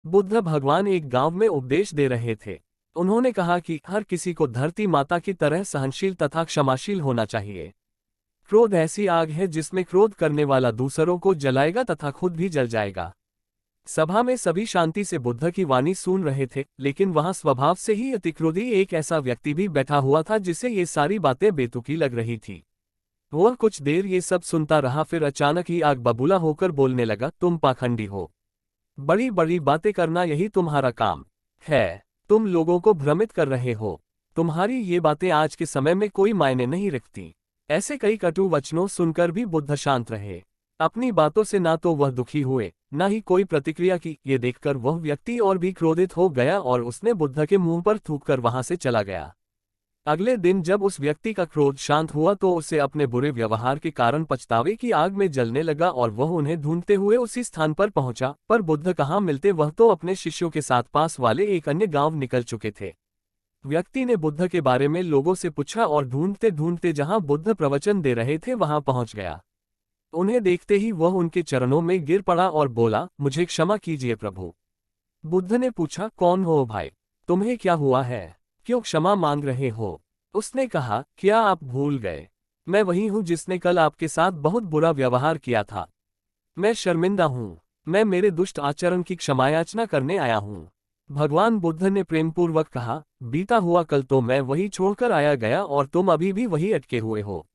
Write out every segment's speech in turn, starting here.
बुद्ध भगवान एक गांव में उपदेश दे रहे थे। उन्होंने कहा कि हर किसी को धरती माता की तरह सहनशील तथा क्षमाशील होना चाहिए। क्रोध ऐसी आग है जिसमें क्रोध करने वाला दूसरों को जलाएगा तथा खुद भी जल जाएगा। सभा में सभी शांति से बुद्ध की वाणी सुन रहे थे, लेकिन वहां स्वभाव से ही अतिक्रोधी एक ऐसा व्यक्ति भी बैठा हुआ था जिसे ये सारी बातें बेतुकी लग रही थी। वह कुछ देर ये सब सुनता रहा, फिर अचानक ही आग बबूला होकर बोलने लगा, तुम पाखंडी हो। बड़ी बड़ी बातें करना यही तुम्हारा काम है। तुम लोगों को भ्रमित कर रहे हो। तुम्हारी ये बातें आज के समय में कोई मायने नहीं रखती। ऐसे कई कटु वचनों सुनकर भी बुद्ध शांत रहे। अपनी बातों से ना तो वह दुखी हुए, ना ही कोई प्रतिक्रिया की। ये देखकर वह व्यक्ति और भी क्रोधित हो गया और उसने बुद्ध के मुंह पर थूककर वहां से चला गया। अगले दिन जब उस व्यक्ति का क्रोध शांत हुआ तो उसे अपने बुरे व्यवहार के कारण पछतावे की आग में जलने लगा और वह उन्हें ढूंढते हुए उसी स्थान पर पहुंचा। पर बुद्ध कहाँ मिलते, वह तो अपने शिष्यों के साथ पास वाले एक अन्य गांव निकल चुके थे। व्यक्ति ने बुद्ध के बारे में लोगों से पूछा और ढूंढते ढूंढते जहां बुद्ध प्रवचन दे रहे थे वहां पहुंच गया। उन्हें देखते ही वह उनके चरणों में गिर पड़ा और बोला, मुझे क्षमा कीजिए प्रभु। बुद्ध ने पूछा, कौन हो भाई? तुम्हें क्या हुआ है? क्यों क्षमा मांग रहे हो? उसने कहा, क्या आप भूल गए? मैं वही हूँ जिसने कल आपके साथ बहुत बुरा व्यवहार किया था। मैं शर्मिंदा हूँ। मैं मेरे दुष्ट आचरण की क्षमायाचना करने आया हूँ। भगवान बुद्ध ने प्रेमपूर्वक कहा, बीता हुआ कल तो मैं वही छोड़कर आया गया और तुम अभी भी वही अटके हुए हो।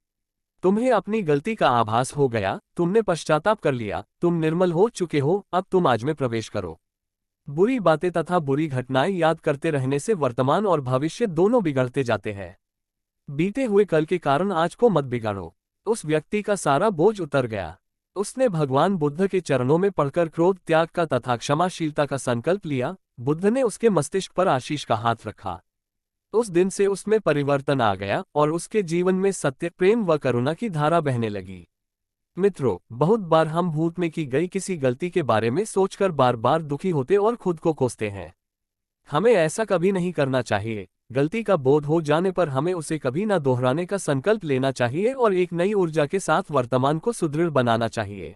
तुम्हें अपनी गलती का आभास हो गया, तुमने पश्चाताप कर लिया, तुम निर्मल हो चुके हो, अब तुम आज में प्रवेश करो। बुरी बातें तथा बुरी घटनाएं याद करते रहने से वर्तमान और भविष्य दोनों बिगड़ते जाते हैं। बीते हुए कल के कारण आज को मत बिगाड़ो। उस व्यक्ति का सारा बोझ उतर गया। उसने भगवान बुद्ध के चरणों में पड़कर क्रोध त्याग का तथा क्षमाशीलता का संकल्प लिया। बुद्ध ने उसके मस्तिष्क पर आशीष का हाथ रखा। उस दिन से उसमें परिवर्तन आ गया और उसके जीवन में सत्य, प्रेम व करुणा की धारा बहने लगी। मित्रों, बहुत बार हम भूत में की गई किसी गलती के बारे में सोचकर बार बार दुखी होते और खुद को कोसते हैं। हमें ऐसा कभी नहीं करना चाहिए। गलती का बोध हो जाने पर हमें उसे कभी न दोहराने का संकल्प लेना चाहिए और एक नई ऊर्जा के साथ वर्तमान को सुदृढ़ बनाना चाहिए।